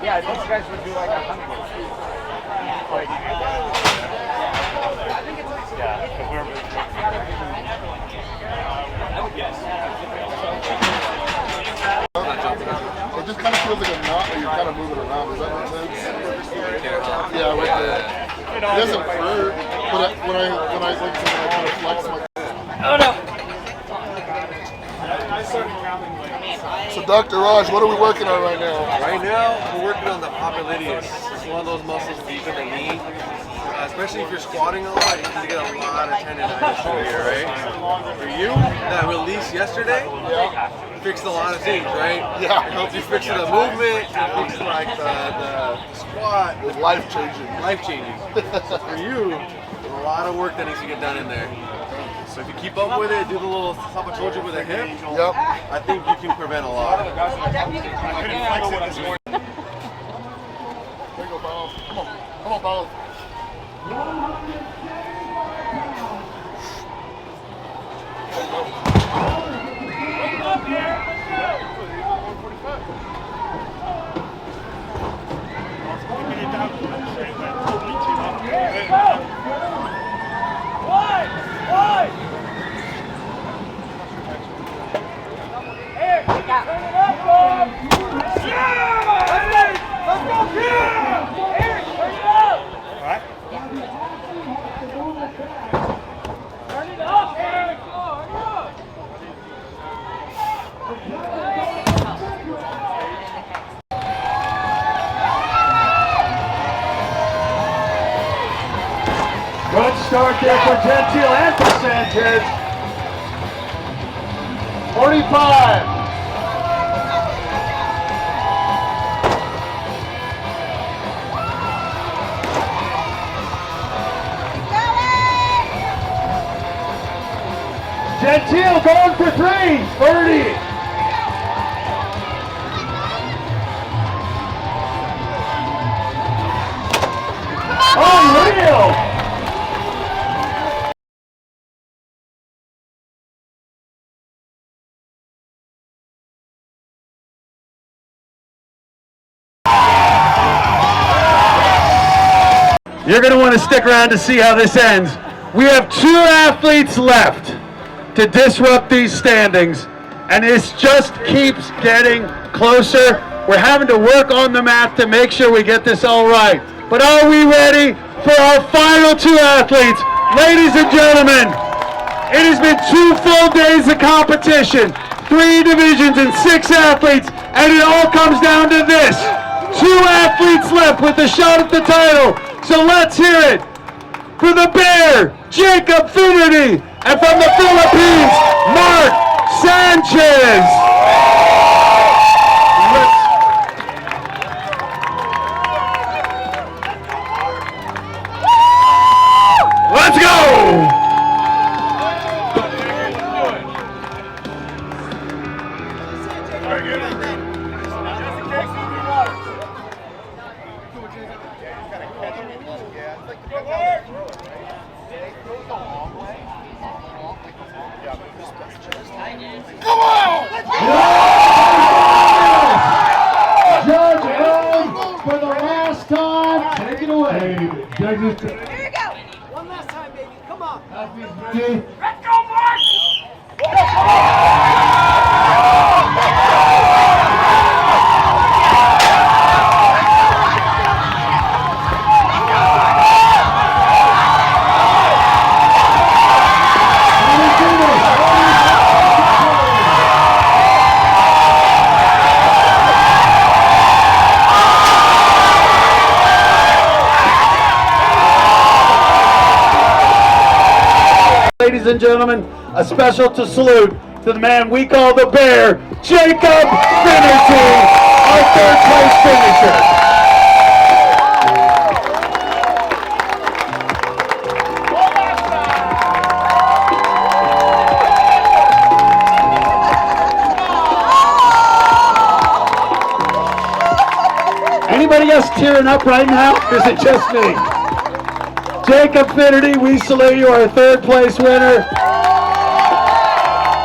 Yeah, these guys would do like 100. Like, yeah, if we're it just kind of feels like a knot that you're kind of moving around. Does that make sense? Yeah, right there. It doesn't hurt, but when I like I kind of flex my. Oh no! So Dr. Raj, what are we working on right now? Right now, we're working on the popliteus. It's one of those muscles deep in the knee. Especially if you're squatting a lot, you can get a lot of tendonitis here, right? For you, that release yesterday fixed a lot of things, right? Yeah. It helped you fix the movement, it fixed like the squat. It was life-changing. Life-changing. So for you, there's a lot of work that needs to get done in there. So if you keep up with it, do the little stuff I told you with the hip, I think you can prevent a lot. There you go, Bob. Come on. Come on, Bob. Good start there for Gentile and for Sanchez. 45. Gentile going for 3. 30. Unreal. You're going to want to stick around to see how this ends. We have 2 athletes left to disrupt these standings, and this just keeps getting closer. We're having to work on the mat to make sure we get this all right. But are we ready for our final 2 athletes? Ladies and gentlemen, it has been 2 full days of competition, 3 divisions and 6 athletes, and it all comes down to this. 2 athletes left with a shot at the title. So let's hear it for the Bear, Jacob Finnerty, and from the Philippines, Marc Sanchez. Let's go! Come on! Judge Ed, for the last time, take it away. Here you go. One last time, baby. Come on. Ready? Let's go, Marc! Ladies and gentlemen, a special salute to the man we call the Bear, Jacob Finnerty, our 3rd place finisher. Anybody else tearing up right now? Or is it just me? Jacob Finnerty, we salute you, our 3rd place winner.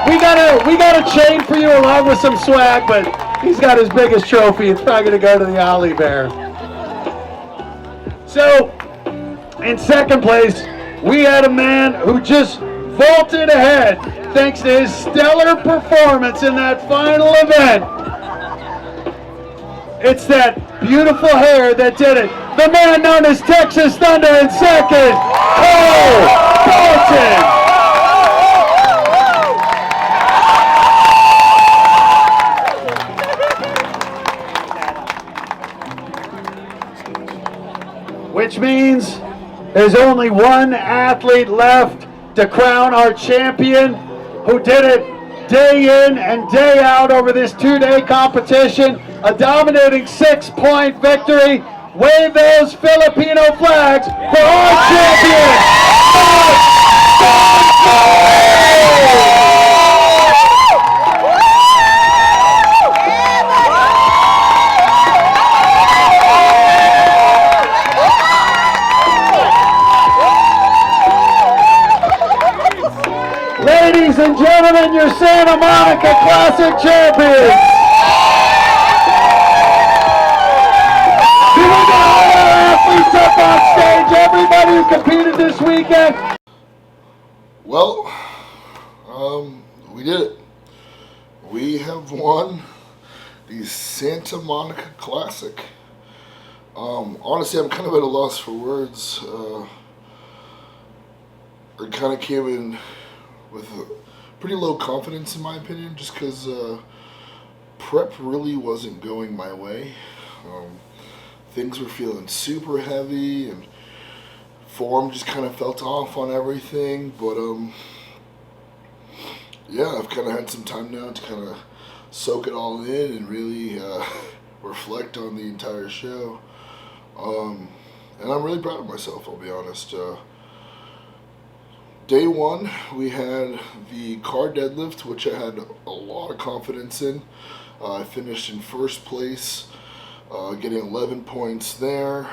We got a chain for you along with some swag, but He's got his biggest trophy. It's probably going to go to the Ollie Bear. So, in second place, we had a man who just vaulted ahead thanks to his stellar performance in that final event. It's that beautiful hair that did it. The man known as Texas Thunder in second, Cole Dalton. Which means there's only one athlete left to crown our champion, who did it day in and day out over this 2-day competition. A dominating 6-point victory. Wave those Filipino flags for our champion, Ladies and gentlemen, your Santa Monica Classic champions. We got all our athletes up on stage, everybody who competed this weekend. Well, we did it. We have won the Santa Monica Classic. Honestly, I'm kind of at a loss for words. I kind of came in with a pretty low confidence, in my opinion, just because prep really wasn't going my way. Things were feeling super heavy, and form just kind of felt off on everything. But yeah, I've kind of had some time now to kind of soak it all in and really reflect on the entire show. And I'm really proud of myself, I'll be honest. Day one, we had the car deadlift, which I had a lot of confidence in. I finished in first place, getting 11 points there.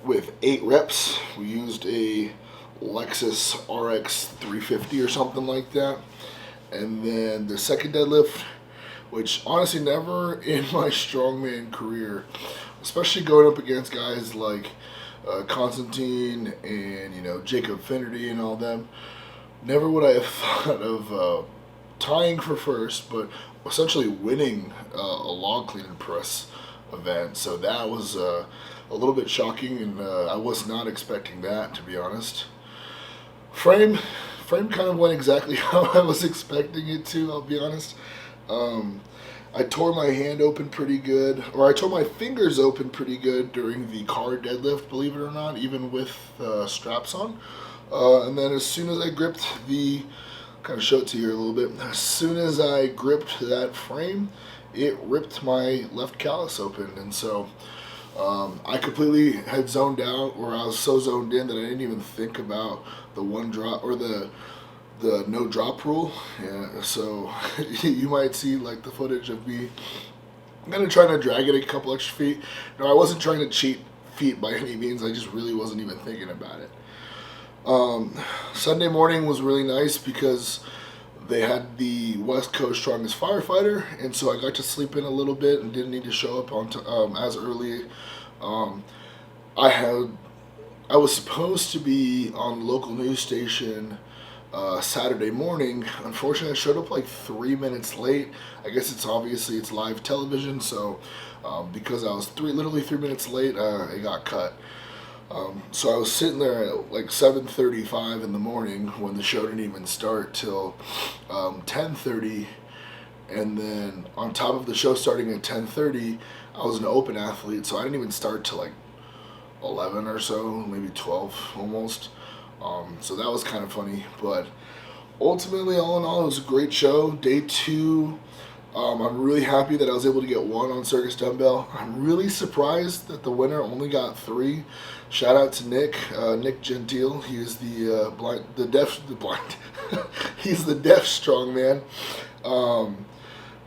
With 8 reps, we used a Lexus RX 350 or something like that. And then the second deadlift, which honestly never in my strongman career, especially going up against guys like Constantine and Jacob Finnerty and all them, never would I have thought of tying for first, but essentially winning a log cleaning press event. So that was a little bit shocking, and I was not expecting that, to be honest. Frame kind of went exactly how I was expecting it to, I'll be honest. I tore my hand open pretty good, or I tore my fingers open pretty good during the car deadlift, believe it or not, even with straps on. And then as soon as I gripped kind of show it to you here a little bit, as soon as I gripped that frame, it ripped my left callus open. And so I completely had zoned out, or I was so zoned in that I didn't even think about the one drop, or the no drop rule. Yeah, so you might see like the footage of me kind of trying to drag it a couple extra feet. No, I wasn't trying to cheat feet by any means. I just really wasn't even thinking about it. Sunday morning was really nice because they had the West Coast Strongest Firefighter, and so I got to sleep in a little bit and didn't need to show up on as early. I was supposed to be on the local news station Saturday morning. Unfortunately, I showed up like 3 minutes late. I guess it's live television, so because I was literally 3 minutes late, it got cut. So I was sitting there at like 7:35 in the morning when the show didn't even start till 10:30, and then on top of the show starting at 10:30, I was an open athlete, so I didn't even start till like 11 or so, maybe 12 almost. So that was kind of funny, but ultimately, all in all, it was a great show. Day 2, I'm really happy that I was able to get 1 on Circus Dumbbell. I'm really surprised that the winner only got 3. Shout out to Nick Gentile. He is the he's the deaf strongman.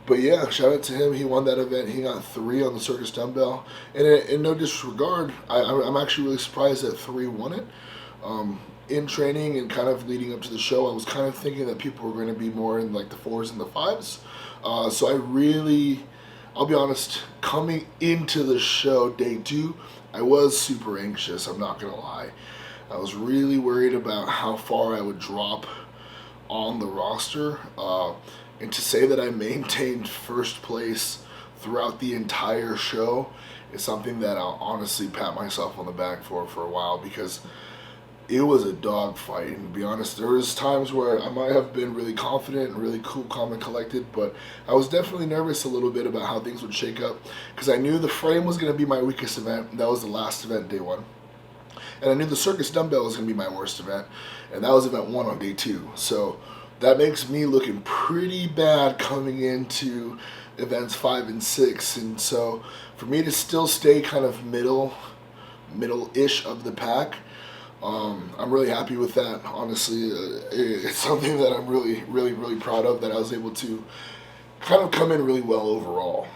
But yeah, shout out to him. He won that event. He got 3 on the Circus Dumbbell. And in no disregard, I'm actually really surprised that 3 won it. In training and kind of leading up to the show, I was kind of thinking that people were going to be more in like the 4s and the 5s. So I'll be honest, coming into the show day 2, I was super anxious, I'm not gonna lie. I was really worried about how far I would drop on the roster. And to say that I maintained first place throughout the entire show is something that I'll honestly pat myself on the back for a while, because it was a dogfight. And to be honest, there was times where I might have been really confident and really cool, calm, and collected, but I was definitely nervous a little bit about how things would shake up, because I knew the frame was going to be my weakest event. That was the last event, day 1. And I knew the circus dumbbell was going to be my worst event, and that was event 1 on day 2. So that makes me looking pretty bad coming into events 5 and 6. And so for me to still stay kind of middle-ish of the pack, I'm really happy with that. Honestly, it's something that I'm really, really, really proud of, that I was able to kind of come in really well overall.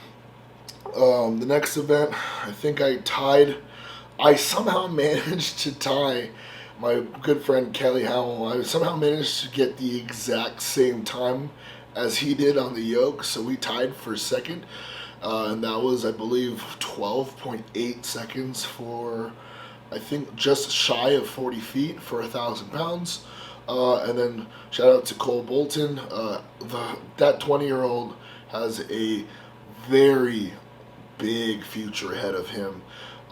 The next event, I think I somehow managed to tie my good friend Kelly Howell. I somehow managed to get the exact same time as he did on the yoke, so we tied for second, and that was, I believe, 12.8 seconds for, I think, just shy of 40 feet for 1,000 pounds. And then shout out to Cole Bolton. That 20-year-old has a very big future ahead of him.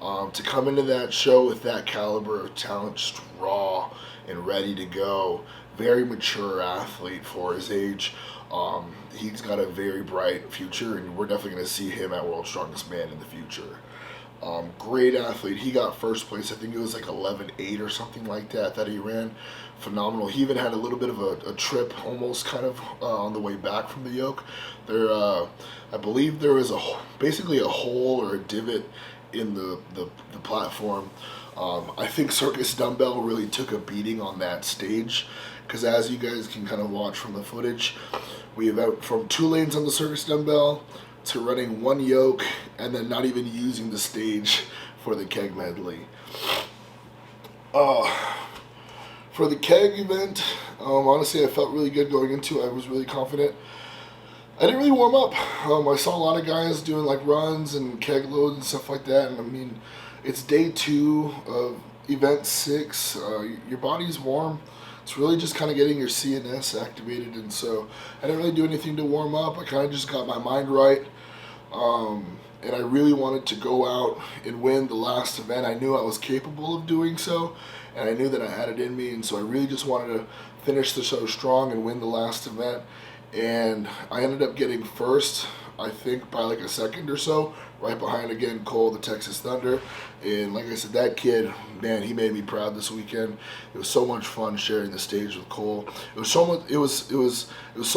To come into that show with that caliber of talent, just raw and ready to go, very mature athlete for his age. He's got a very bright future, and we're definitely going to see him at World's Strongest Man in the future. Great athlete. He got first place. I think it was like 11.8 or something like that he ran. Phenomenal. He even had a little bit of a trip almost kind of on the way back from the yoke. There, I believe there was basically a hole or a divot in the platform. I think circus dumbbell really took a beating on that stage, because as you guys can kind of watch from the footage, we have out from 2 lanes on the circus dumbbell to running 1 yoke, and then not even using the stage for the keg medley. For the keg event, honestly, I felt really good going into it. I was really confident. I didn't really warm up. I saw a lot of guys doing like runs and keg loads and stuff like that, and I mean, it's day 2 of event 6. Your body's warm. It's really just kind of getting your CNS activated, and so I didn't really do anything to warm up. I kind of just got my mind right, and I really wanted to go out and win the last event. I knew I was capable of doing so, and I knew that I had it in me, and so I really just wanted to finish the show strong and win the last event. And I ended up getting first, I think by like a second or so, right behind again Cole, the Texas Thunder. And like I said, that kid, man, he made me proud this weekend. It was so much fun sharing the stage with Cole. It was so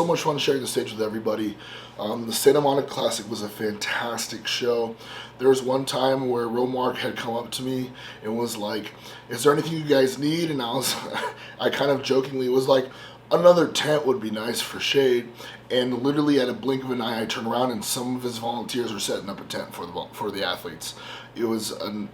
much fun sharing the stage with everybody. The Santa Monica Classic was a fantastic show. There was one time where Marc had come up to me and was like, "Is there anything you guys need?" And I kind of jokingly was like, "Another tent would be nice for shade." And literally at a blink of an eye, I turned around and some of his volunteers were setting up a tent for the athletes. It was a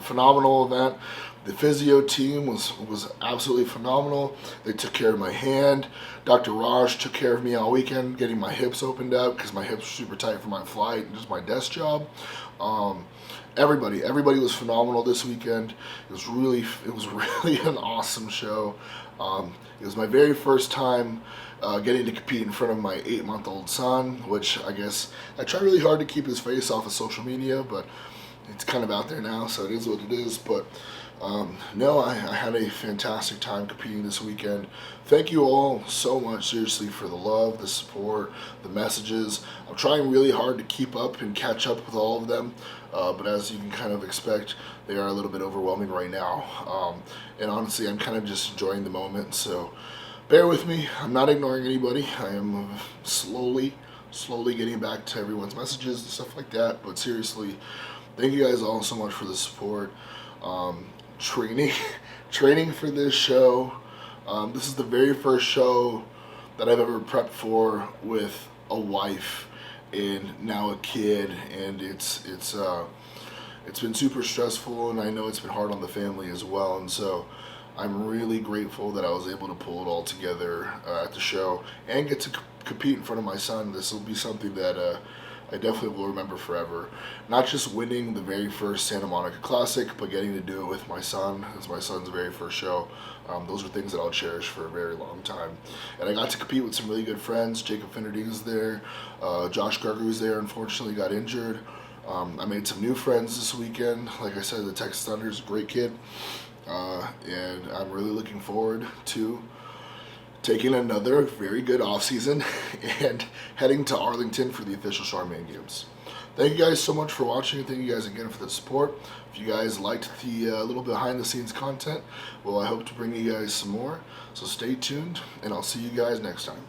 phenomenal event. The physio team was absolutely phenomenal. They took care of my hand. Dr. Raj took care of me all weekend, getting my hips opened up because my hips were super tight for my flight and just my desk job. Everybody was phenomenal this weekend. It was really an awesome show. It was my very first time getting to compete in front of my 8-month-old son, which I guess I try really hard to keep his face off of social media, but it's kind of out there now, so it is what it is. But no, I had a fantastic time competing this weekend. Thank you all so much, seriously, for the love, the support, the messages. I'm trying really hard to keep up and catch up with all of them, but as you can kind of expect, they are a little bit overwhelming right now. And honestly, I'm kind of just enjoying the moment, so bear with me. I'm not ignoring anybody. I am slowly getting back to everyone's messages and stuff like that, but seriously, thank you guys all so much for the support. Training for this show. This is the very first show that I've ever prepped for with a wife and now a kid, and it's been super stressful, and I know it's been hard on the family as well, and so I'm really grateful that I was able to pull it all together at the show and get to compete in front of my son, this will be something that I definitely will remember forever. Not just winning the very first Santa Monica Classic, but getting to do it with my son. It's my son's very first show. Those are things that I'll cherish for a very long time. And I got to compete with some really good friends. Jacob Finnerty was there. Josh Garger was there, unfortunately got injured. I made some new friends this weekend. Like I said, the Texas Thunder is a great kid. And I'm really looking forward to taking another very good offseason and heading to Arlington for the official Charmaine Games. Thank you guys so much for watching. Thank you guys again for the support. If you guys liked the little behind the scenes content, well, I hope to bring you guys some more. So stay tuned, and I'll see you guys next time.